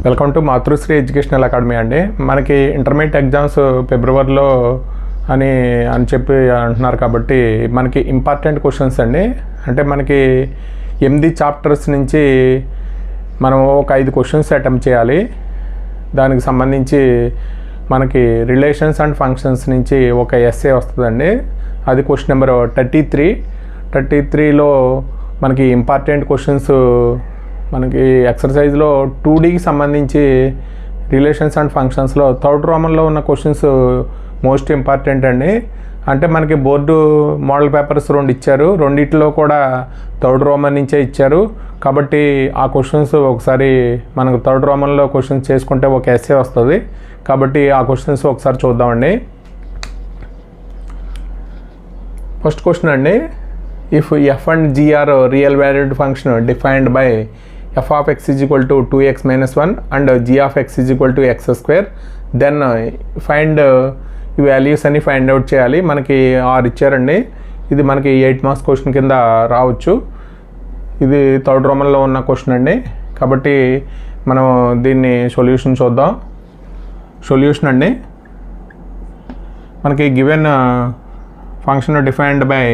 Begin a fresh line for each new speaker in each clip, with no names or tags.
Welcome to Matrusri educational academy అండి. మనకి intermediate exams ఫిబ్రవరిలో అని చెప్పి అంటున్నారు కాబట్టి మనకి ఇంపార్టెంట్ క్వశ్చన్స్ అండి. అంటే మనకి 8 చాప్టర్స్ నుంచి మనం ఒక 5 క్వశ్చన్స్ అటెంప్ట్ చేయాలి. దానికి సంబంధించి మనకి రిలేషన్స్ అండ్ ఫంక్షన్స్ నుంచి ఒక ఎస్సే వస్తుందండి. అది క్వశ్చన్ నెంబర్ 33లో మనకి ఇంపార్టెంట్ క్వశ్చన్స్ మనకి ఎక్సర్సైజ్లో 2Dకి సంబంధించి రిలేషన్స్ అండ్ ఫంక్షన్స్లో థర్డ్ రోమన్లో ఉన్న క్వశ్చన్స్ మోస్ట్ ఇంపార్టెంట్ అండి. అంటే మనకి బోర్డు మోడల్ పేపర్స్ 2 ఇచ్చారు, రెండిట్లో కూడా థర్డ్ రోమన్ నుంచే ఇచ్చారు. కాబట్టి ఆ క్వశ్చన్స్ ఒకసారి మనకు థర్డ్ రోమన్లో క్వశ్చన్స్ చేసుకుంటే ఒక ఎస్సే వస్తుంది. కాబట్టి ఆ క్వశ్చన్స్ ఒకసారి చూద్దామండి. ఫస్ట్ క్వశ్చన్ అండి, if F and G are real valued function defined by f of x is equal to 2x minus 1 and g of x is equal to x square, then find ఈ values అని find out చేయాలి. మనకి 6 ఇచ్చారండి. ఇది మనకి 8 marks question కింద రావచ్చు. ఇది థర్డ్ రోమన్లో ఉన్న క్వశ్చన్ అండి. కాబట్టి మనం దీన్ని సొల్యూషన్ చూద్దాం. సొల్యూషన్ అండి, మనకి given function defined by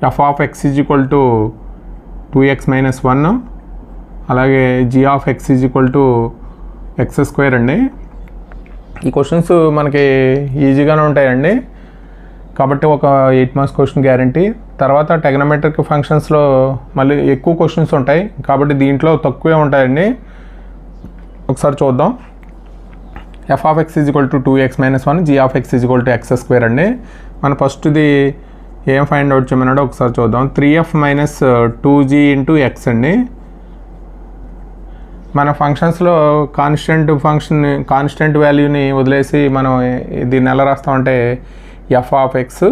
f of x is equal to 2x minus 1 అలాగే g of x is equal to x square అండి. ఈ క్వశ్చన్స్ మనకి ఈజీగానే ఉంటాయండి. కాబట్టి ఒక 8 మార్క్స్ క్వశ్చన్ గ్యారంటీ. తర్వాత ట్రిగనోమెట్రిక్ ఫంక్షన్స్లో మళ్ళీ ఎక్కువ క్వశ్చన్స్ ఉంటాయి, కాబట్టి దీంట్లో తక్కువే ఉంటాయండి. ఒకసారి చూద్దాం. f of x is equal to 2x minus 1 g of x is equal to x square అండి. మన ఫస్ట్ది ఏం ఫైండ్ అవుట్ చేయమన్నాడో ఒకసారి చూద్దాం. 3f minus 2g into X అండి. మన ఫంక్షన్స్లో కాన్స్టెంట్ వాల్యూని వదిలేసి మనం దీన్ని ఎలా రాస్తామంటే f of x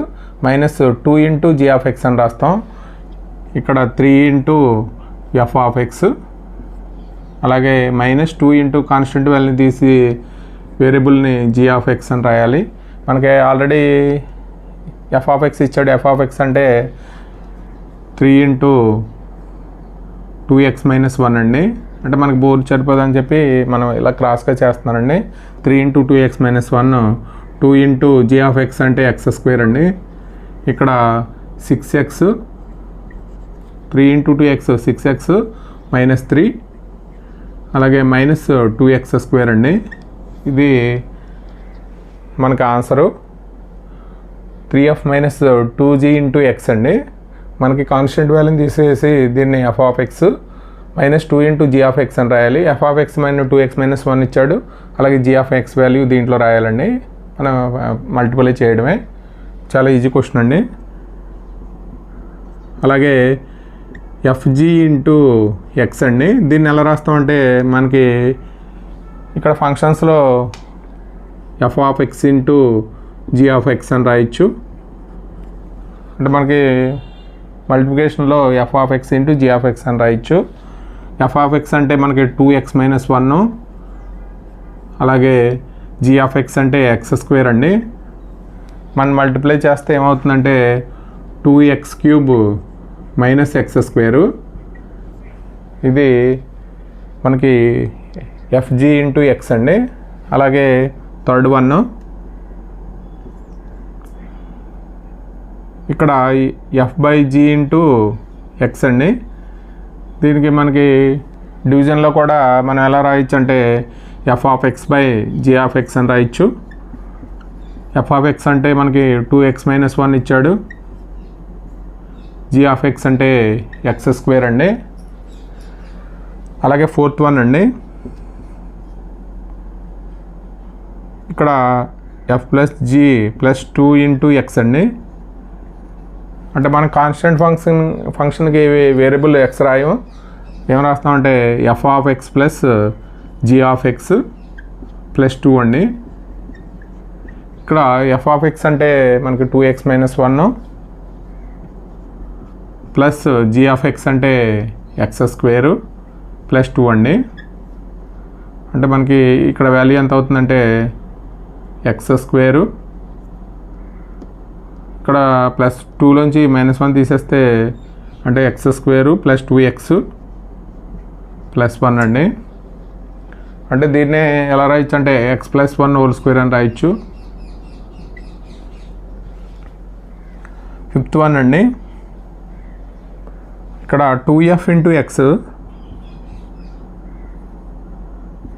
minus 2 into g of X అని రాస్తాం. ఇక్కడ 3 ఇంటూ f ఆఫ్ ఎక్స్, అలాగే మైనస్ 2 ఇంటూ కాన్స్టెంట్ వాల్యూని తీసి వేరియబుల్ని g ఆఫ్ ఎక్స్ అని రాయాలి. మనకి ఆల్రెడీ f ఆఫ్ ఎక్స్ ఇచ్చాడు. f ఆఫ్ ఎక్స్ అంటే 3 ఇంటూ 2x మైనస్ 1 అండి. అంటే మనకు బోర్డు సరిపోదని చెప్పి మనం ఇలా క్రాస్గా చేస్తున్నానండి. 3 into 2x minus 1, 2 into g of X అంటే x స్క్వేర్ అండి. ఇక్కడ 6x, 3 into 2x 6x minus 3, అలాగే మైనస్ 2x స్క్వేర్ అండి. ఇది మనకు answer. 3f minus 2g into X అండి. మనకి కాన్స్టెంట్ వాల్యూని తీసేసి దీన్ని f of x minus 2 into g of X అని రాయాలి. f of x minus 2x minus 1 ఇచ్చాడు, అలాగే g ఆఫ్ ఎక్స్ వాల్యూ దీంట్లో రాయాలండి. మనం మల్టిప్లై చేయడమే. చాలా ఈజీ క్వశ్చన్ అండి. అలాగే fg ఇంటూ ఎక్స్ అండి. దీన్ని ఎలా రాస్తామంటే మనకి ఇక్కడ ఫంక్షన్స్లో f of X into g of X అని రాయొచ్చు. అంటే మనకి మల్టిప్లికేషన్లో f of X into g of X అని రాయొచ్చు. f ఆఫ్ ఎక్స్ అంటే మనకి 2x మైనస్ 1, అలాగే g ఆఫ్ ఎక్స్ అంటే x స్క్వేర్ అండి. మనం మల్టిప్లై చేస్తే ఏమవుతుందంటే 2x cube minus x square. ఇది మనకి fg ఇంటూ ఎక్స్ అండి. అలాగే థర్డ్ వన్, ఇక్కడ f by g into X అండి. దీనికి మనకి డివిజన్లో కూడా మనం ఎలా రాయొచ్చు అంటే f of x by g of X అని రాయొచ్చు. f ఆఫ్ ఎక్స్ అంటే మనకి 2x మైనస్ 1 ఇచ్చాడు, g ఆఫ్ ఎక్స్ అంటే x స్క్వేర్ అండి. అలాగే ఫోర్త్ వన్ అండి, ఇక్కడ f plus g plus 2 into X అండి. అంటే మనం కాన్స్టెంట్ ఫంక్షన్కి వేరియబుల్ ఎక్స్ రాయం, ఏం రాస్తామంటే f of X plus g of X plus 2 అండి. ఇక్కడ f ఆఫ్ ఎక్స్ అంటే మనకి 2x minus 1 plus g of X అంటే x స్క్వేరు ప్లస్ 2 అండి. అంటే మనకి ఇక్కడ వాల్యూ ఎంత అవుతుందంటే x స్క్వేరు, ఇక్కడ +2 లోంచి -1 తీసేస్తే అంటే x square plus 2x plus 1 అండి. అంటే దీన్నే ఎలా రాయొచ్చు అంటే x ప్లస్ 1 హోల్ స్క్వేర్ అని రాయొచ్చు. ఫిఫ్త్ వన్ అండి, ఇక్కడ 2f ఇంటూ ఎక్స్,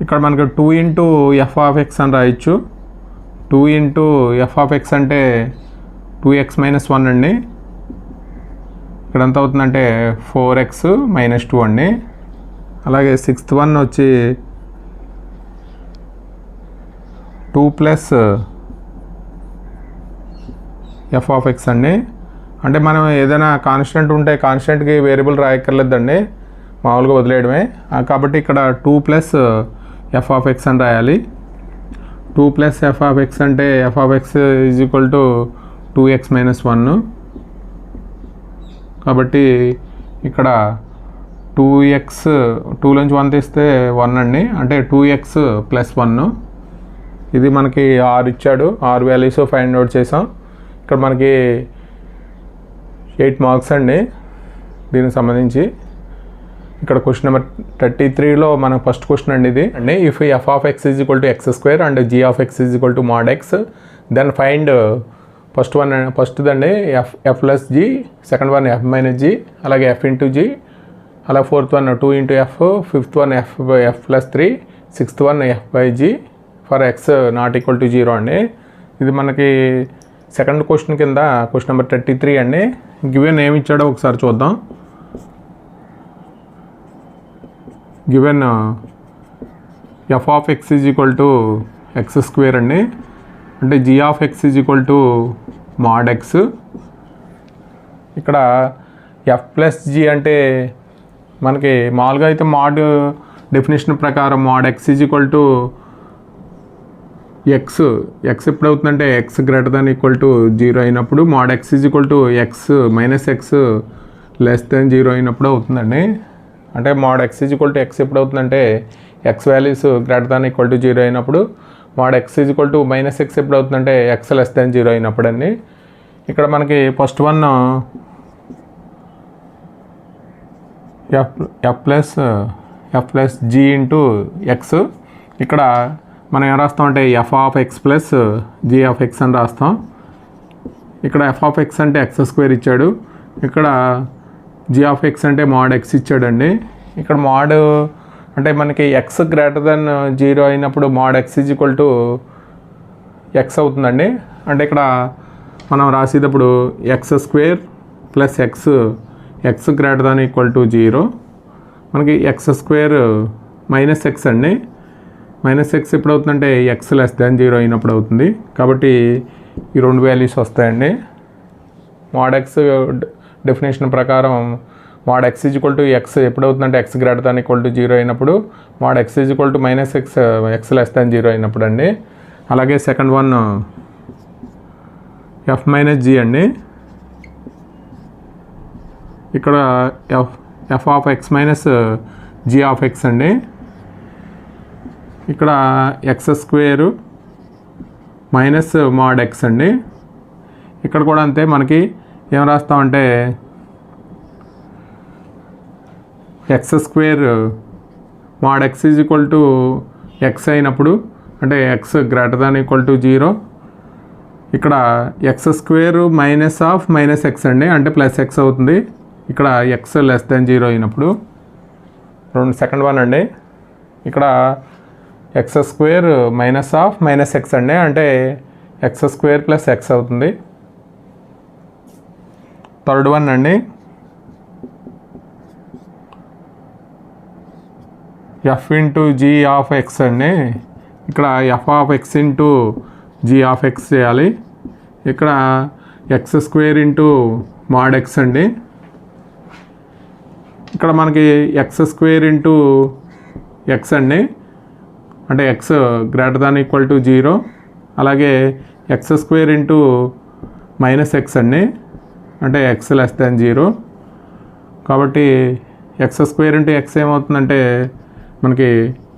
ఇక్కడ మనకు 2 ఇంటూ ఎఫ్ ఆఫ్ ఎక్స్ అని రాయొచ్చు. 2 ఇంటూ ఎఫ్ ఆఫ్ ఎక్స్ అంటే 2x మైనస్ 1 అండి. ఇక్కడ ఎంత అవుతుందంటే 4x మైనస్ 2 అండి. అలాగే సిక్స్త్ వన్ వచ్చి 2 ప్లస్ ఎఫ్ ఆఫ్ ఎక్స్ అండి. అంటే మనం ఏదైనా కాన్స్టెంట్ ఉంటే కాన్స్టెంట్కి వేరియబుల్ రాయక్కర్లేదండి, మామూలుగా వదిలేయడమే. కాబట్టి ఇక్కడ 2 ప్లస్ ఎఫ్ ఆఫ్ ఎక్స్ అని రాయాలి. 2 ప్లస్ ఎఫ్ ఆఫ్ ఎక్స్ అంటే F of X is equal to 2x minus 1. కాబట్టి ఇక్కడ 2x 2లోంచి 1 తీస్తే 1 అండి, అంటే 2x ప్లస్ 1. ఇది మనకి 6 ఇచ్చాడు, 6 వాల్యూస్ ఫైండ్ అవుట్ చేసాం. ఇక్కడ మనకి 8 మార్క్స్ అండి దీనికి సంబంధించి. ఇక్కడ క్వశ్చన్ నెంబర్ 33లో మన ఫస్ట్ క్వశ్చన్ అండి ఇది అండి. If F of X is equal to X square and G of X is equal to mod X, then find first దండి F plus G, second one F minus G, అలాగే F into G, అలా fourth one 2 into F, fifth one F plus 3, sixth one F by G for X not equal to 0 అండి. ఇది మనకి second question కింద question number 33 అండి. Given ఏమి ఇచ్చాడో ఒకసారి చూద్దాం. Given F of X is equal to X square అండి, అంటే G of X is equal to mod X. ఇక్కడ ఎఫ్ ప్లస్ జీ అంటే మనకి మామూలుగా అయితే మాడ్ డెఫినేషన్ ప్రకారం mod X is equal to X ఎప్పుడు అవుతుందంటే X greater than equal to 0 అయినప్పుడు, mod X is equal to X minus X less than 0 అయినప్పుడు అవుతుందండి. అంటే mod X is equal to X ఎప్పుడు అవుతుందంటే X values greater than equal to 0 అయినప్పుడు, mod X is equal to minus X ఎప్పుడు అవుతుందంటే X less than 0 అయినప్పుడు అండి. ఇక్కడ మనకి first one F plus G into X. ఇక్కడ మనం ఏం రాస్తాం అంటే F of X plus G of X అని రాస్తాం. ఇక్కడ ఎఫ్ ఆఫ్ ఎక్స్ అంటే ఎక్స్ స్క్వేర్ ఇచ్చాడు, ఇక్కడ జీ ఆఫ్ ఎక్స్ అంటే మాడ్ ఎక్స్ ఇచ్చాడండి. ఇక్కడ మాడ్ అంటే మనకి ఎక్స్ గ్రేటర్ దెన్ 0 అయినప్పుడు mod X is equal to X అవుతుందండి. అంటే ఇక్కడ మనం రాసేటప్పుడు X square plus X greater than equal to 0, మనకి ఎక్స్ స్క్వేర్ మైనస్ ఎక్స్ అండి. మైనస్ ఎక్స్ ఎప్పుడు అవుతుందంటే ఎక్స్ లెస్ దాన్ 0 అయినప్పుడు అవుతుంది. కాబట్టి ఈ రెండు వాల్యూస్ వస్తాయండి. మాడ్ ఎక్స్ డెఫినేషన్ ప్రకారం mod X is equal to X ఎప్పుడు అవుతుందంటే X greater than equal to 0 అయినప్పుడు, mod X is equal to minus X less than 0 అయినప్పుడు అండి. అలాగే second one F minus g అండి. ఇక్కడ F of x minus g of X అండి. ఇక్కడ x square minus mod X అండి. ఇక్కడ కూడా అంతే, మనకి ఏం రాస్తామంటే x square mod X is equal to X అయినప్పుడు, అంటే X greater than equal to 0. ఇక్కడ ఎక్స్ స్క్వేర్ మైనస్ ఎక్స్ అండి, అంటే ప్లస్ ఎక్స్ అవుతుంది. ఇక్కడ ఎక్స్ లెస్ దాన్ 0 అయినప్పుడు. సెకండ్ వన్ అండి, ఇక్కడ ఎక్స్ స్క్వేర్ మైనస్ ఎక్స్ అండి, అంటే ఎక్స్ స్క్వేర్ ప్లస్ ఎక్స్ అవుతుంది. థర్డ్ వన్ అండి, F into G of X అండి. ఇక్కడ F of X into G of X చేయాలి. ఇక్కడ X square into mod X అండి. ఇక్కడ మనకి ఎక్స్ స్క్వేర్ ఇంటూ ఎక్స్ అండి, అంటే X greater than equal to 0. అలాగే X square into minus X అండి, అంటే ఎక్స్ లెస్ దాన్ 0. కాబట్టి ఎక్స్ స్క్వేర్ ఇంటూ ఎక్స్ ఏమవుతుందంటే మనకి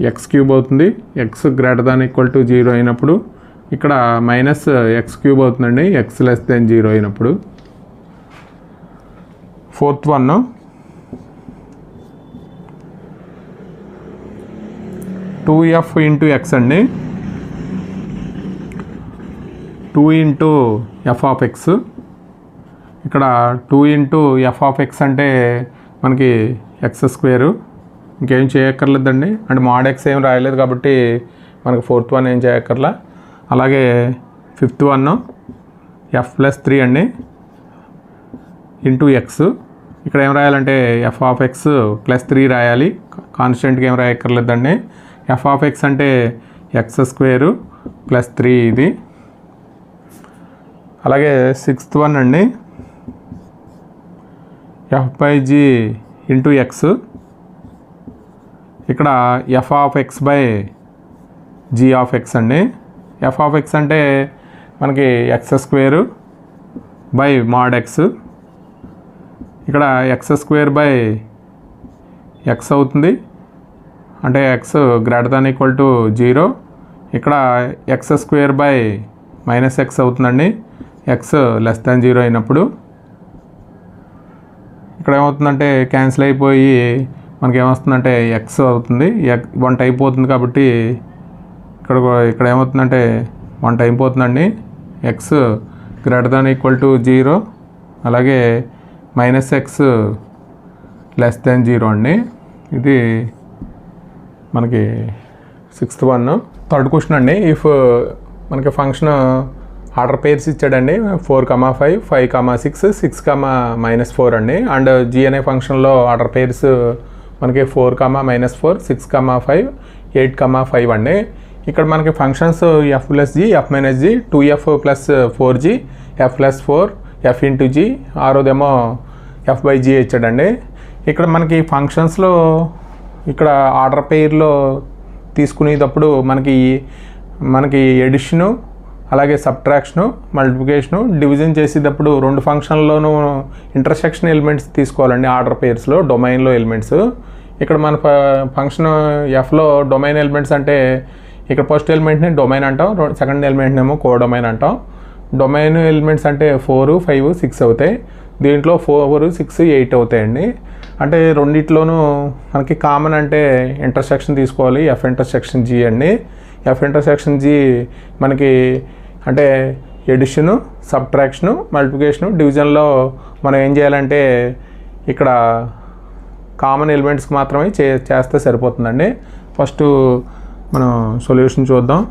ఎక్స్ క్యూబ్ అవుతుంది, X greater than equal to 0 అయినప్పుడు. ఇక్కడ మైనస్ ఎక్స్ క్యూబ్ అవుతుందండి, ఎక్స్ లెస్ దాన్ 0 అయినప్పుడు. Fourth one 2f into X అండి, 2 ఇంటూ ఎఫ్ ఆఫ్ ఎక్స్. ఇక్కడ 2 ఇంటూ ఎఫ్ ఆఫ్ ఎక్స్ అంటే మనకి ఎక్స్ స్క్వేరు, ఇంకేం చేయక్కర్లేదండి. అంటే మోడ్ ఎక్స్ ఏం రాయలేదు కాబట్టి మనకి ఫోర్త్ వన్ ఏం చేయక్కర్లా. అలాగే ఫిఫ్త్ వన్ ఎఫ్ ప్లస్ 3 అండి ఇంటూ ఎక్స్. ఇక్కడ ఏం రాయాలంటే ఎఫ్ ఆఫ్ ఎక్స్ ప్లస్ 3 రాయాలి, కాన్స్టెంట్గా ఏం రాయక్కర్లేదండి. ఎఫ్ ఆఫ్ ఎక్స్ అంటే ఎక్స్ స్క్వేరు ప్లస్ 3 ఇది. అలాగే సిక్స్త్ వన్ అండి f by g into X. ఇక్కడ F of x by g of X అండి. ఎఫ్ ఆఫ్ ఎక్స్ అంటే మనకి x square by mod X. ఇక్కడ ఎక్స్ స్క్వేర్ బై ఎక్స్ అవుతుంది, అంటే X greater than equal to 0. ఇక్కడ X square by minus x అవుతుందండి, x less than 0 అయినప్పుడు. ఇక్కడ ఏమవుతుందంటే క్యాన్సిల్ అయిపోయి మనకి ఏమొస్తుందంటే ఎక్స్ అవుతుంది, 1 టైం పోతుంది కాబట్టి ఇక్కడ ఏమవుతుందంటే 1 టైం పోతుందండి. X greater than equal to 0, అలాగే మైనస్ ఎక్స్ లెస్ దాన్ 0 అండి. ఇది మనకి సిక్స్త్ వన్. థర్డ్ క్వశ్చన్ అండి, ఇఫ్ మనకి ఫంక్షన్ ఆర్డర్ పేర్స్ ఇచ్చాడండి 4,5, 5,6, 6,-4 అండి. అండ్ జీ అనే ఫంక్షన్లో ఆర్డర్ పేర్స్ మనకి 4,-4, 6,5, 8,5 అండి. ఇక్కడ మనకి functions f plus G, F minus g, 2f plus 4g, f plus 4, f into g, ఆరోదేమో ఎఫ్ బై జీ ఇచ్చాడండి. ఇక్కడ మనకి ఫంక్షన్స్లో ఇక్కడ ఆర్డర్ పెయిర్లో తీసుకునేటప్పుడు మనకి ఎడిషను, అలాగే సబ్ట్రాక్షను, మల్టిప్లికేషను, డివిజన్ చేసేటప్పుడు 2 ఫంక్షన్లోనూ ఇంటర్సెక్షన్ ఎలిమెంట్స్ తీసుకోవాలండి ఆర్డర్ పెయిర్స్లో, డొమైన్లో ఎలిమెంట్స్. ఇక్కడ మన ఫంక్షన్ ఎఫ్లో డొమైన్ ఎలిమెంట్స్ అంటే ఇక్కడ ఫస్ట్ ఎలిమెంట్ని డొమైన్ అంటాం, సెకండ్ ఎలిమెంట్ని ఏమో కో డొమైన్ అంటాం. డొమైన్ ఎలిమెంట్స్ అంటే 4, 5, 6 అవుతాయి. దీంట్లో 4, 6, 8 అవుతాయండి. అంటే రెండిట్లోనూ మనకి కామన్ అంటే ఇంటర్సెక్షన్ తీసుకోవాలి, ఎఫ్ ఇంటర్సెక్షన్ జీ అండి. ఎఫ్ ఇంటర్సెక్షన్ జీ మనకి అంటే ఎడిషను, సబ్ట్రాక్షను, మల్టిప్లికేషను, డివిజన్లో మనం ఏం చేయాలంటే ఇక్కడ కామన్ ఎలిమెంట్స్కి మాత్రమే చేస్తే సరిపోతుందండి. ఫస్ట్ మనం సొల్యూషన్ చూద్దాం.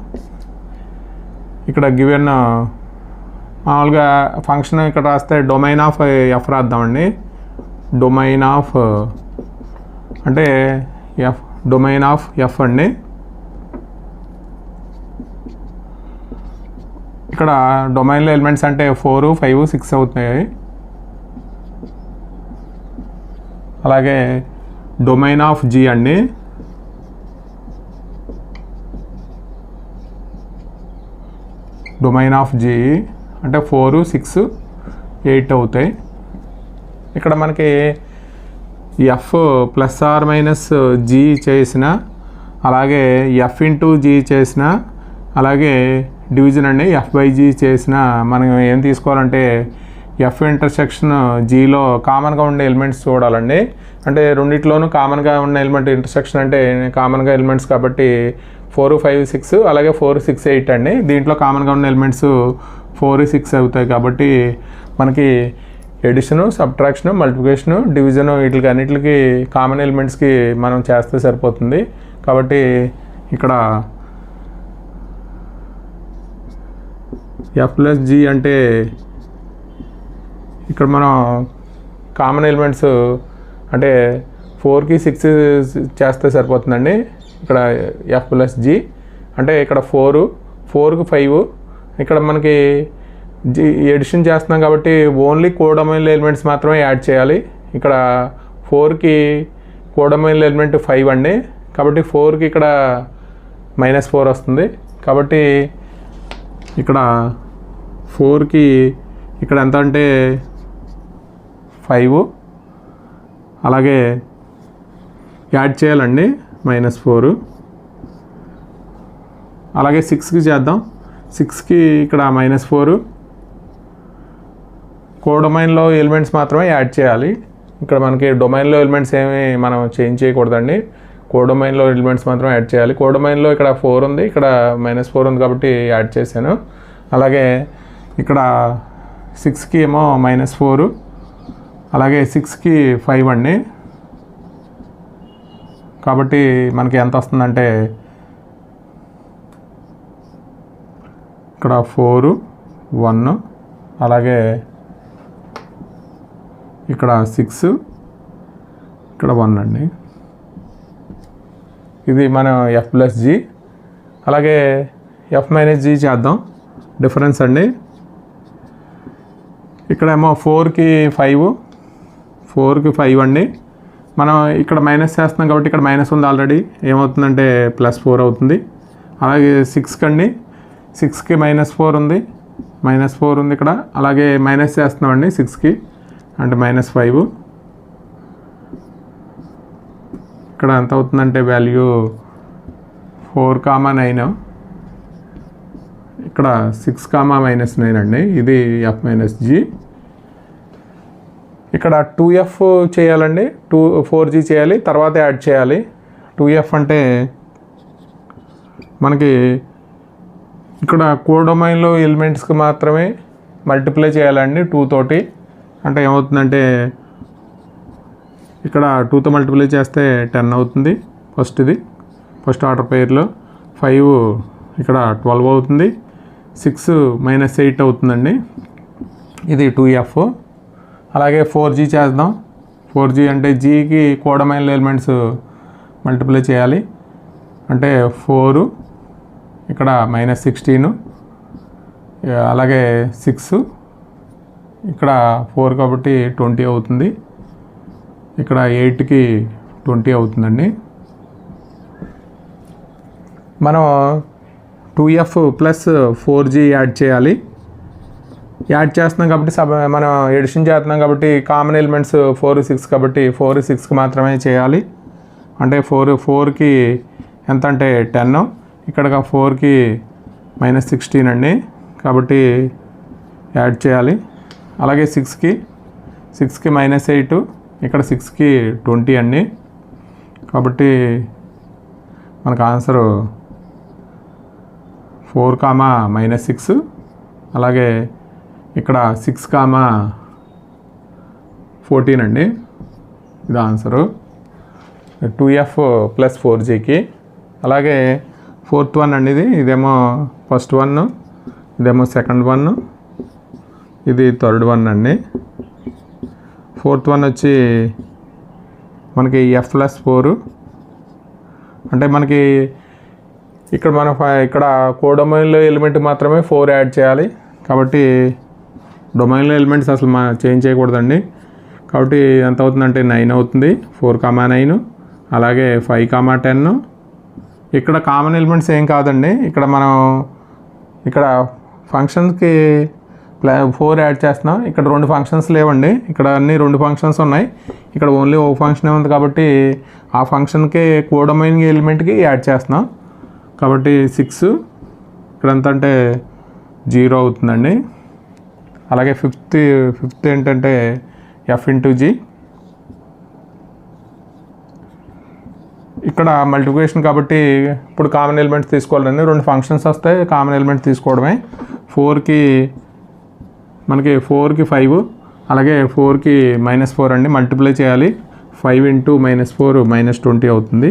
ఇక్కడ గివెన్ మామూలుగా ఫంక్షన్ ఇక్కడ రాస్తే డొమైన్ ఆఫ్ ఎఫ్ రాద్దామండి. డొమైన్ ఆఫ్ అంటే ఎఫ్, డొమైన్ ఆఫ్ ఎఫ్ అండి. ఇక్కడ డొమైన్లో ఎలిమెంట్స్ అంటే 4, 5, 6 అవుతాయి. అలాగే డొమైన్ ఆఫ్ జీ అండి. డొమైన్ ఆఫ్ జీ అంటే 4, 6, 8 అవుతాయి. ఇక్కడ మనకి F plus or minus G చేసిన, అలాగే ఎఫ్ ఇంటూ జీ చేసిన, అలాగే డివిజన్ అండి ఎఫ్ బై జీ చేసిన, మనం ఏం తీసుకోవాలంటే ఎఫ్ ఇంటర్సెక్షన్ జీలో కామన్గా ఉండే ఎలిమెంట్స్ చూడాలండి. అంటే రెండిట్లోనూ కామన్గా ఉన్న ఎలిమెంట్ ఇంటర్సెక్షన్ అంటే కామన్గా ఎలిమెంట్స్ కాబట్టి 4, 5, 6 అలాగే 4, 6, 8 అండి. దీంట్లో కామన్గా ఉన్న ఎలిమెంట్స్ 4, 6 అవుతాయి కాబట్టి మనకి ఎడిషను, సబ్ట్రాక్షను, మల్టిప్లికేషను, డివిజను వీటికి అన్నిటికి కామన్ ఎలిమెంట్స్కి మనం చేస్తే సరిపోతుంది. కాబట్టి ఇక్కడ ఎఫ్ ప్లస్ జీ అంటే ఇక్కడ మనం కామన్ ఎలిమెంట్స్ అంటే 4కి 6 చేస్తే సరిపోతుందండి. ఇక్కడ ఎఫ్ ప్లస్ జీ అంటే ఇక్కడ 4కి 5, ఇక్కడ మనకి జీ ఎడిషన్ చేస్తున్నాం కాబట్టి ఓన్లీ కోడొమైన్ ఎలిమెంట్స్ మాత్రమే యాడ్ చేయాలి. ఇక్కడ 4కి కోడొమైన్ ఎలిమెంట్ 5 అండి, కాబట్టి 4కి ఇక్కడ -4 వస్తుంది. కాబట్టి ఇక్కడ 4కి ఇక్కడ ఎంత అంటే 5 అలాగే యాడ్ చేయాలండి -4. అలాగే 6కి చేద్దాం. 6కి ఇక్కడ -4 కోడొమైన్లో ఎలిమెంట్స్ మాత్రమే యాడ్ చేయాలి. ఇక్కడ మనకి డొమైన్లో ఎలిమెంట్స్ ఏమి మనం చేంజ్ చేయకూడదండి. కోడొమైన్లో ఎలిమెంట్స్ మాత్రం యాడ్ చేయాలి. కోడొమైన్లో ఇక్కడ 4 ఉంది, ఇక్కడ -4 ఉంది కాబట్టి యాడ్ చేశాను. అలాగే ఇక్కడ 6కి ఏమో -4, అలాగే 6కి 5 అండి. కాబట్టి మనకి ఎంత వస్తుందంటే ఇక్కడ 4, 1, అలాగే ఇక్కడ 6, ఇక్కడ 1 అండి. ఇది మనం F+G. అలాగే F-G చేద్దాం, డిఫరెన్స్ అండి. ఇక్కడేమో 4కి 5 అండి. మనం ఇక్కడ మైనస్ చేస్తున్నాం కాబట్టి ఇక్కడ మైనస్ ఉంది ఆల్రెడీ, ఏమవుతుందంటే +4 అవుతుంది. అలాగే 6కి అండి, 6కి -4 ఉంది, -4 ఉంది ఇక్కడ. అలాగే మైనస్ చేస్తున్నామండి 6కి, అంటే -5. ఇక్కడ ఎంత అవుతుందంటే వాల్యూ 4, 9. ఇక్కడ 6, -9 అండి. ఇది F-G. ఇక్కడ 2F చేయాలండి, 4G చేయాలి, తర్వాత యాడ్ చేయాలి. 2F అంటే మనకి ఇక్కడ కోడొమైన్లో ఎలిమెంట్స్కి మాత్రమే మల్టిప్లై చేయాలండి 2 తోటి. అంటే ఏమవుతుందంటే ఇక్కడ 2తో మల్టిప్లై చేస్తే 10 అవుతుంది ఫస్ట్ ఆర్డర్ పెయిర్లో. 5 ఇక్కడ 12 అవుతుంది. 6 -8 అవుతుందండి. ఇది 2F. అలాగే 4G చేద్దాం. 4G అంటే Gకి కోడొమైన్లో ఎలిమెంట్స్ మల్టిప్లై చేయాలి. అంటే 4, ఇక్కడ -16, అలాగే 6, ఇక్కడ 4 కాబట్టి 20 అవుతుంది. ఇక్కడ 8కి 20 అవుతుందండి. మనం 2F + 4G యాడ్ చేయాలి. యాడ్ చేస్తున్నాం కాబట్టి మనం ఎడిషన్ చేస్తున్నాం కాబట్టి కామన్ ఎలిమెంట్స్ 4, 6 కాబట్టి 4, 6కి మాత్రమే చేయాలి. అంటే 4కి ఎంత అంటే 10, ఇక్కడ 4కి -16 అండి, కాబట్టి యాడ్ చేయాలి. అలాగే 6కి -8, ఇక్కడ 6కి 20 అండి, కాబట్టి మనకు ఆన్సరు 4, -6. అలాగే ఇక్కడ 6, 14 అండి. ఇది ఆన్సరు 2F + 4Gకి. అలాగే 4th వన్ అండి. ఇదేమో ఫస్ట్ 1, ఇదేమో సెకండ్ 1, ఇది థర్డ్ 1 అండి. 4th వన్ వచ్చి మనకి F+4. అంటే మనకి ఇక్కడ ఇక్కడ కోడొమైన్లో ఎలిమెంట్ మాత్రమే 4 యాడ్ చేయాలి. కాబట్టి డొమైన్లో ఎలిమెంట్స్ అసలు చేంజ్ చేయకూడదండి. కాబట్టి ఎంత అవుతుందంటే 9 అవుతుంది. 4, 9. అలాగే 5, 10. ఇక్కడ కామన్ ఎలిమెంట్స్ ఏం కాదండి. ఇక్కడ మనం ఇక్కడ ఫంక్షన్స్కి 4 యాడ్ చేస్తున్నాం. ఇక్కడ 2 ఫంక్షన్స్ లేవండి. ఇక్కడ అన్ని 2 ఫంక్షన్స్ ఉన్నాయి. ఇక్కడ ఓన్లీ ఒక ఫంక్షనే ఉంది కాబట్టి ఆ ఫంక్షన్కి కోడొమైన్ ఎలిమెంట్కి యాడ్ చేస్తున్నాం. కాబట్టి 6 ఇక్కడ ఎంత అంటే 0 అవుతుందండి. అలాగే ఫిఫ్త్ ఏంటంటే F×G. ఇక్కడ మల్టిప్లికేషన్ కాబట్టి ఇప్పుడు కామన్ ఎలిమెంట్స్ తీసుకోవాలండి. 2 ఫంక్షన్స్ వస్తాయి, కామన్ ఎలిమెంట్స్ తీసుకోవడమే. 4కి 5, అలాగే 4కి -4 అండి, మల్టిప్లై చేయాలి. 5 × -4 -20 అవుతుంది.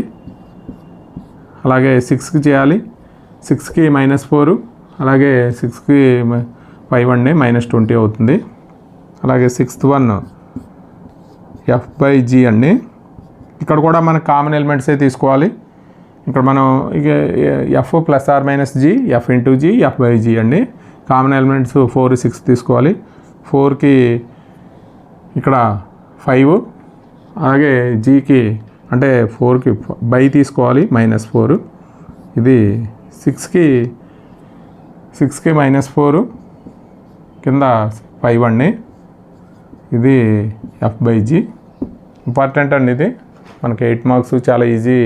అలాగే 6కి చేయాలి. 6కి -4, అలాగే 6కి 5 అండి, -20 అవుతుంది. అలాగే 6th వన్ F/G అండి. ఇక్కడ కూడా మనకు కామన్ ఎలిమెంట్సే తీసుకోవాలి. ఇక్కడ మనం ఇక F +or-G, F×G, F/G అండి. కామన్ ఎలిమెంట్స్ 4, 6 తీసుకోవాలి. 4కి ఇక్కడ 5, అలాగే Gకి అంటే 4కి బై తీసుకోవాలి, -4. ఇది 6కి -4 కింద 5 అండి. ఇది F/G. ఇంపార్టెంట్ అండి, ఇది మనకి 8 మార్క్స్, చాలా ఈజీ.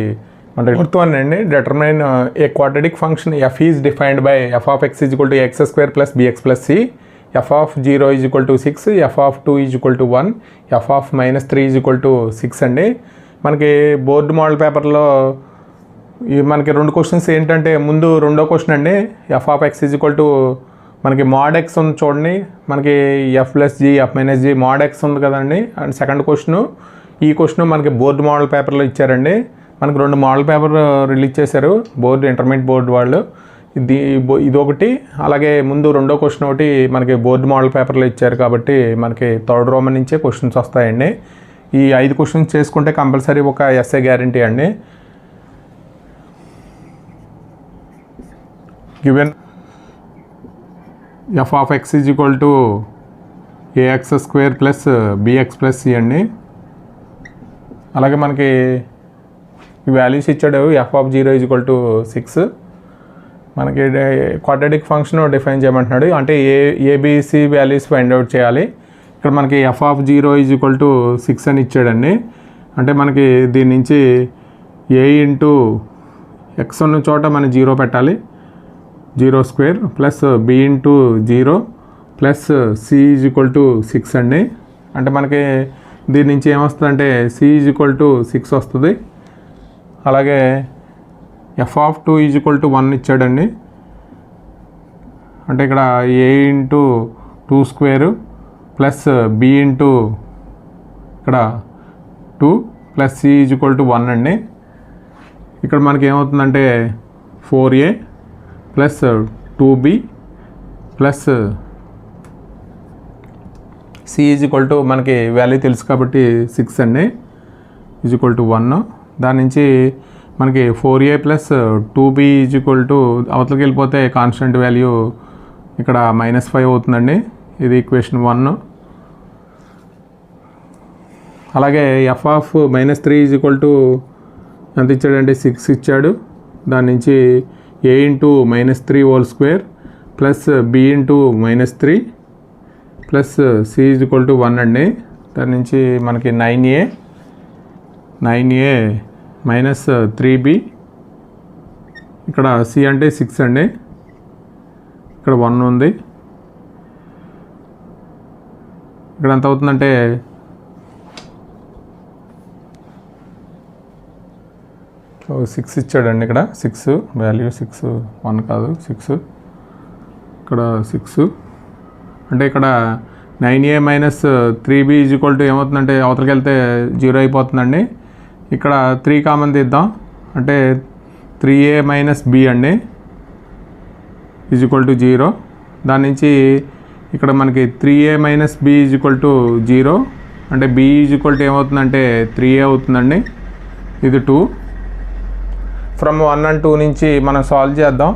అంటే 4th వన్ అండి. Determine a quadratic function F is defined by f(x) = x² + bx + c F of 0 is equal to 6, F of 2 is equal to 1, F of -3 is equal to 6 అండి. మనకి board model పేపర్లో మనకి 2 questions ఏంటంటే, ముందు రెండో question అండి, F of X is equal to మనకి mod X ఉంది చూడండి, మనకి F plus G F minus G mod X ఉంది కదండి. అండ్ సెకండ్ క్వశ్చను, ఈ క్వశ్చన్ మనకి బోర్డు మోడల్ పేపర్లో ఇచ్చారండి. మనకి 2 మోడల్ పేపర్ రిలీజ్ చేశారు బోర్డు, ఇంటర్మీడియట్ బోర్డు వాళ్ళు. ఇదొకటి, అలాగే ముందు రెండో క్వశ్చన్ ఒకటి మనకి బోర్డు మోడల్ పేపర్లో ఇచ్చారు కాబట్టి మనకి థర్డ్ రోమన్ నుంచే క్వశ్చన్స్ వస్తాయండి. ఈ 5 క్వశ్చన్స్ చేసుకుంటే కంపల్సరీ ఒక ఎస్ఏ గ్యారంటీ అండి. Given F of X is equal to A X square plus B X plus C అండి. అలాగే మనకి ఈ వాల్యూస్ ఇచ్చాడు. F of 0 is equal to 6, మనకి క్వాడ్రాటిక్ ఫంక్షన్ డిఫైన్ చేయమంటున్నాడు. అంటే ఏబిసి వాల్యూస్ ఫైండ్ అవుట్ చేయాలి. ఇక్కడ మనకి F of 0 is equal to 6 అని ఇచ్చాడండి. అంటే మనకి దీని నుంచి ఏ ఇంటూ ఎక్స్ ఉన్న చోట మనం 0 పెట్టాలి, 0 స్క్వేర్ ప్లస్ బి ఇంటూ 0 ప్లస్ సి ఈజ్ ఈక్వల్ టు 6 అండి. అంటే మనకి దీని నుంచి ఏమొస్తుందంటే సి ఈజ్ ఈక్వల్ టు 6 వస్తుంది. అలాగే f of 2 is equal to 1 ఇచ్చాడండి. అంటే ఇక్కడ a into 2 square plus B into ఇక్కడ 2 plus C is equal to 1 అండి. ఇక్కడ మనకి ఏమవుతుందంటే 4a plus 2b plus C is equal to మనకి వాల్యూ తెలుసు కాబట్టి 6 అండి ఈజ్ ఈక్వల్ టు 1. దాని నుంచి మనకి 4a plus 2b is equal to అవతలకి వెళ్ళిపోతే కాన్స్టెంట్ వాల్యూ ఇక్కడ -5 అవుతుందండి. ఇది ఈక్వేషన్ 1. అలాగే f of -3 is equal to ఎంత ఇచ్చాడంటే 6 ఇచ్చాడు. దాని నుంచి a into -3 whole square plus B into -3 plus C is equal to 1 అండి. దాని నుంచి మనకి 9a మైనస్ 3b, ఇక్కడ సి అంటే 6 అండి, ఇక్కడ 1 ఉంది. ఇక్కడ ఎంత అవుతుందంటే 6 ఇచ్చాడండి. ఇక్కడ 6 వాల్యూ 6 1 కాదు 6, ఇక్కడ 6 అంటే ఇక్కడ 9a minus 3b is equal to ఏమవుతుందంటే అవతలకి వెళ్తే 0 అయిపోతుందండి. ఇక్కడ 3 కామన్ తీద్దాం, అంటే 3a మైనస్ b అండి ఈజ్ ఈక్వల్ టు 0. దాని నుంచి ఇక్కడ మనకి 3a minus b is equal to 0, అంటే b ఈజ్ ఈక్వల్ టు ఏమవుతుందంటే 3a అవుతుందండి. ఇది 2. ఫ్రమ్ 1 and 2 నుంచి మనం సాల్వ్ చేద్దాం.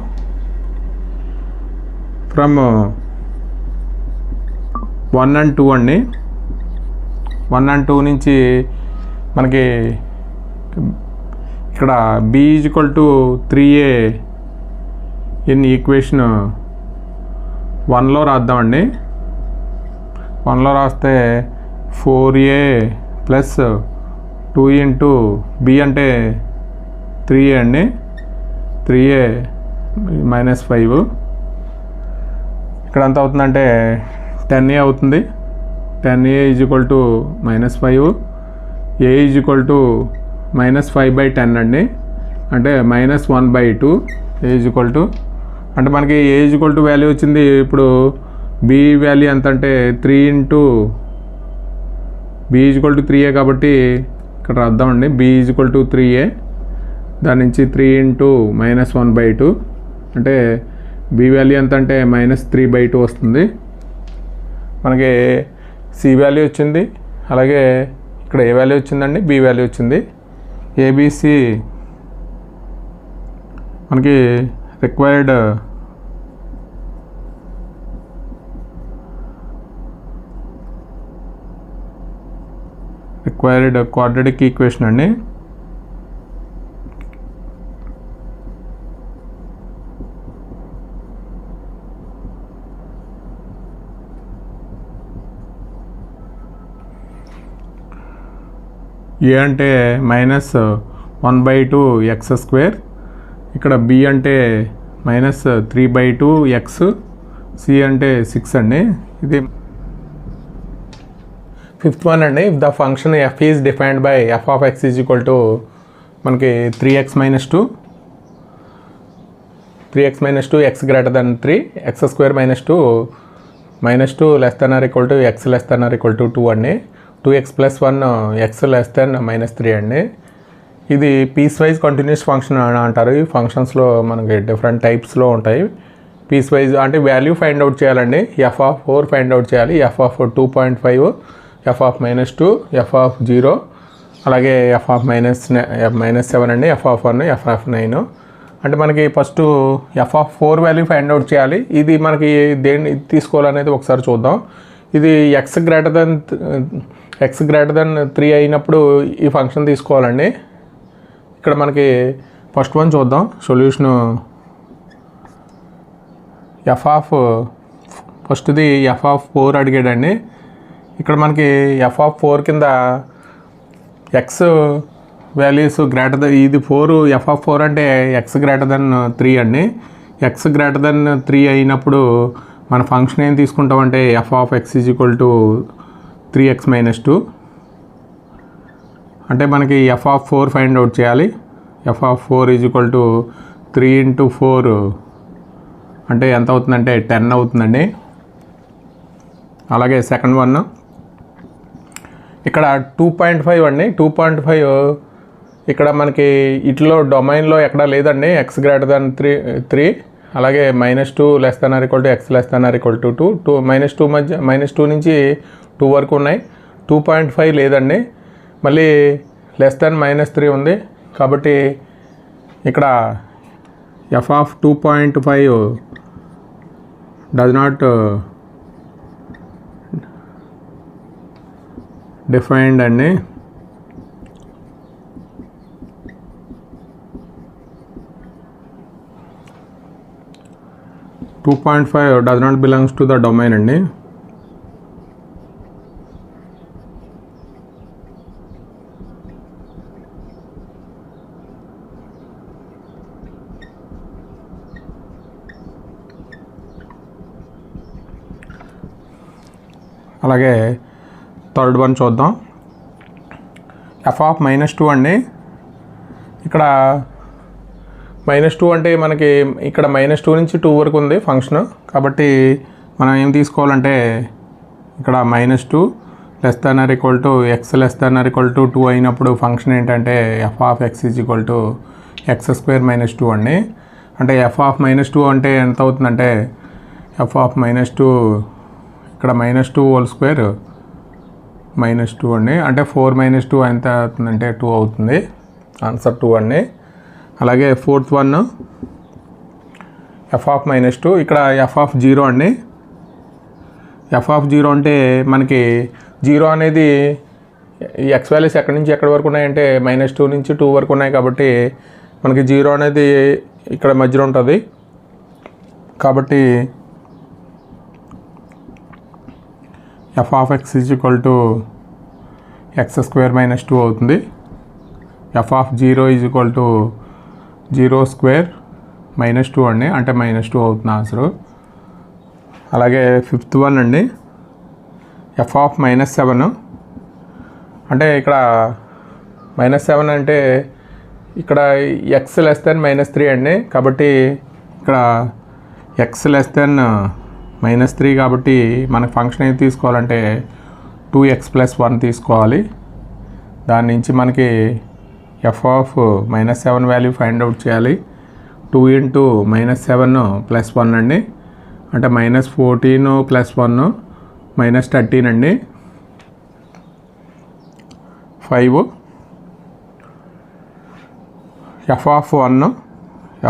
ఫ్రమ్ 1 and 2 అండి, 1 and 2 నుంచి మనకి ఇక్కడ b is equal to 3a in equation 1లో రాద్దామండి. 1లో రాస్తే 4a ప్లస్ 2 ఇంటూ b అంటే 3a అండి, 3a -5. ఇక్కడ ఎంత అవుతుందంటే 10a అవుతుంది. 10a is equal to -5, a is equal to -5/10 అండి, అంటే -1/2 a ఈజ్ ఈక్వల్ టు, అంటే మనకి a is equal to value వచ్చింది. ఇప్పుడు b వాల్యూ ఎంత అంటే 3 into b is equal to 3a కాబట్టి ఇక్కడ రాద్దామండి. b is equal to 3a, దాని నుంచి 3 ఇంటూ -1/2 అంటే b వాల్యూ ఎంత అంటే -3/2 వస్తుంది. మనకి సి వాల్యూ వచ్చింది, అలాగే ఇక్కడ ఏ వాల్యూ వచ్చిందండి, బి వాల్యూ వచ్చింది. ఏబిసి మనకి రిక్వైర్డ్ క్వాడ్రాటిక్ ఈక్వేషన్ అండి. ఏ అంటే -1/2 x², ఇక్కడ b అంటే -3/2 x సి అంటే 6 అండి. ఇది 5th వన్ అండి. If the function F is defined by F of X is equal to మనకి 3x - 2 x greater than 3 x² - 2 -2 less than or equal to x less than or equal to 2 అండి. 2x + 1 x less then -3 అండి. ఇది piece wise continuous function అని అంటారు. ఈ ఫంక్షన్స్లో మనకి different టైప్స్లో ఉంటాయి. పీస్ వైజ్ అంటే వాల్యూ ఫైండ్ అవుట్ చేయాలండి. f(4) ఫైండ్ అవుట్ చేయాలి. f(2.5), f(-2), f(0), అలాగే f(-7) అండి, f(1), f(9). అంటే మనకి first f(4) value find out చేయాలి. ఇది మనకి దేన్ని తీసుకోవాలనేది ఒకసారి చూద్దాం. ఇది x గ్రేటర్ దెన్ 3 అయినప్పుడు ఈ ఫంక్షన్ తీసుకోవాలండి. ఇక్కడ మనకి ఫస్ట్ వన్ చూద్దాం. సొల్యూషను ఫస్ట్ది f(4) అడిగాడండి. ఇక్కడ మనకి f(4) కింద x వాల్యూస్ గ్రేటర్ దెన్ ఇది 4 f(4) అంటే x గ్రేటర్ దెన్ 3 అండి. x గ్రేటర్ దెన్ 3 అయినప్పుడు మన ఫంక్షన్ ఏం తీసుకుంటామంటే f(x) is equal to 3x - 2. అంటే మనకి f(4) ఫైండ్ అవుట్ చేయాలి. f(4) ఈజ్ ఈక్వల్ టు 3 × 4 అంటే ఎంత అవుతుందంటే 10 అవుతుందండి. అలాగే సెకండ్ వన్ ఇక్కడ 2.5 అండి. 2.5 ఇక్కడ మనకి ఇట్లో డొమైన్లో ఎక్కడా లేదండి. x గ్రేటర్ దెన్ 3 అలాగే -2 less than or equal to x less than or equal to 2 -2 మధ్య -2 నుంచి 2 వరకు ఉన్నాయి. 2.5 లేదండి. మళ్ళీ లెస్ దెన్ -3 ఉంది. కాబట్టి ఇక్కడ f(2.5) డస్ నాట్ డిఫైన్డ్ అండి. (2.5) does not belongs to the domain అండి. అలాగే థర్డ్ వన్ చూద్దాం. f(-2) అండి. ఇక్కడ -2 అంటే మనకి ఇక్కడ -2 నుంచి 2 వరకు ఉంది ఫంక్షన్. కాబట్టి మనం ఏం తీసుకోవాలంటే ఇక్కడ -2 less than or equal to x less than or equal to 2 అయినప్పుడు ఫంక్షన్ ఏంటంటే f(x) is equal to x² - 2 అండి. అంటే f(-2) అంటే ఎంత అవుతుందంటే f(-2) ఇక్కడ -2 హోల్ స్క్వేర్ -2 అండి. అంటే 4 - 2 ఎంత అవుతుందంటే 2 అవుతుంది. ఆన్సర్ 2 అండి. అలాగే ఫోర్త్ వన్ f(-2) ఇక్కడ f(0) అండి. f(0) అంటే మనకి 0 అనేది x వాల్యూస్ ఎక్కడి నుంచి ఎక్కడి వరకు ఉన్నాయంటే -2 నుంచి 2 వరకు ఉన్నాయి. కాబట్టి మనకి 0 అనేది ఇక్కడ మధ్యలో ఉంటుంది. కాబట్టి f(x) is equal to x² - 2 అవుతుంది. f(0) ఈజ్ ఈక్వల్ టు 0² - 2 అండి. అంటే -2 అవుతుంది ఆన్సరు. అలాగే ఫిఫ్త్ వన్ అండి. f(-7) అంటే ఇక్కడ -7 అంటే ఇక్కడ x లెస్ దెన్ -3 అండి. కాబట్టి ఇక్కడ x లెస్ దెన్ -3 కాబట్టి మనకు ఫంక్షన్ ఏది తీసుకోవాలంటే 2x + 1 తీసుకోవాలి. దాని నుంచి మనకి f(-7) వాల్యూ ఫైండ్ అవుట్ చేయాలి. 2 × -7 + 1 అండి. అంటే -14 + 1 -13 అండి. 5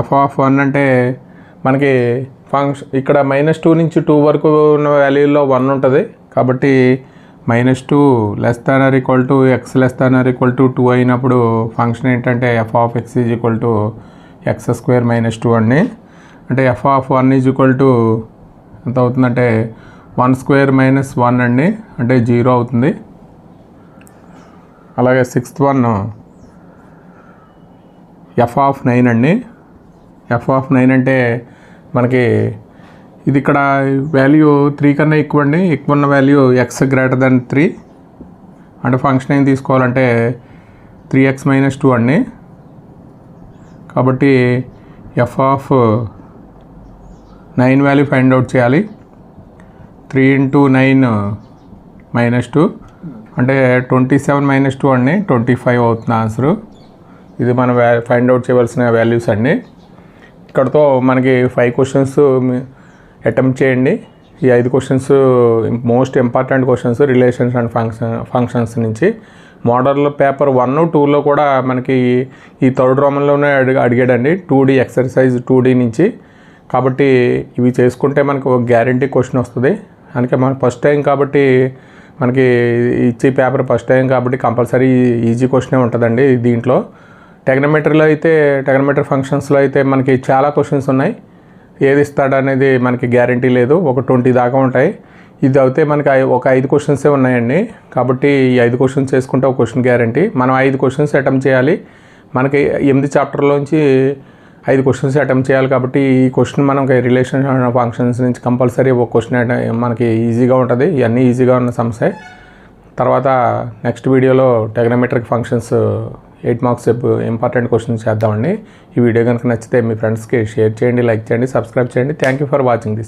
f(1) అంటే మనకి ఫంక్షన్ ఇక్కడ -2 నుంచి 2 వరకు ఉన్న వాల్యూలో 1 ఉంటుంది. కాబట్టి -2 less than or equal to x less than or equal to 2 అయినప్పుడు ఫంక్షన్ ఏంటంటే f(x) is equal to x² - 2 అండి. అంటే f(1) ఈజ్ ఈక్వల్ టు ఎంత అవుతుందంటే 1² - 1 అండి. అంటే 0 అవుతుంది. అలాగే సిక్స్త్ వన్ f(9) అండి. f(9) అంటే మనకి ఇది ఇక్కడ వాల్యూ 3 కన్నా ఎక్కువ అండి. ఎక్కువ ఉన్న వాల్యూ ఎక్స్ గ్రేటర్ దెన్ 3 అంటే ఫంక్షన్ ఏం తీసుకోవాలంటే 3x - 2 అండి. కాబట్టి F of 9 value find out చేయాలి. 3 × 9 - 2 అంటే 27 - 2 అండి, 25 అవుతుంది ఆన్సరు. ఇది మనం ఫైండ్ అవుట్ చేయవలసిన వాల్యూస్ అండి. ఇక్కడతో మనకి 5 క్వశ్చన్స్ అటెంప్ట్ చేయండి. ఈ 5 questions most important questions relations and functions నుంచి. మోడల్ పేపర్ 1, 2లో కూడా మనకి ఈ థర్డ్ రోమన్లోనే అడిగాడండి 2D ఎక్సర్సైజ్ 2D నుంచి. కాబట్టి ఇవి చేసుకుంటే మనకు ఒక గ్యారంటీ క్వశ్చన్ వస్తుంది. అందుకే మన ఫస్ట్ టైం కాబట్టి మనకి ఇచ్చే పేపర్ ఫస్ట్ టైం కాబట్టి కంపల్సరీ ఈజీ క్వశ్చనే ఉంటుందండి. దీంట్లో టెగ్నోమెట్రీ ఫంక్షన్స్లో అయితే మనకి చాలా క్వశ్చన్స్ ఉన్నాయి. ఏది ఇస్తాడనేది మనకి గ్యారంటీ లేదు. ఒక 20 దాకా ఉంటాయి. ఇది అయితే మనకి ఒక 5 క్వశ్చన్సే ఉన్నాయండి. కాబట్టి ఈ 5 క్వశ్చన్స్ చేసుకుంటే ఒక క్వశ్చన్ గ్యారంటీ. మనం 5 క్వశ్చన్స్ అటెంప్ట్ చేయాలి. మనకి 8 చాప్టర్లోంచి 5 క్వశ్చన్స్ అటెంప్ట్ చేయాలి. కాబట్టి ఈ క్వశ్చన్ మనకి రిలేషన్ ఫంక్షన్స్ నుంచి కంపల్సరీ ఒక క్వశ్చన్ మనకి ఈజీగా ఉంటుంది. ఇవన్నీ ఈజీగా ఉన్న సమస్య. తర్వాత నెక్స్ట్ వీడియోలో టెగ్నోమెట్రిక్ ఫంక్షన్స్ 8 మార్క్స్ ఇంపార్టెంట్ క్వశ్చన్స్ చేద్దామండి. ఈ వీడియో కనుక నచ్చితే మీ ఫ్రెండ్స్కి షేర్ చేయండి, లైక్ చేయండి, సబ్స్క్రైబ్ చేయండి. Thank you for watching this.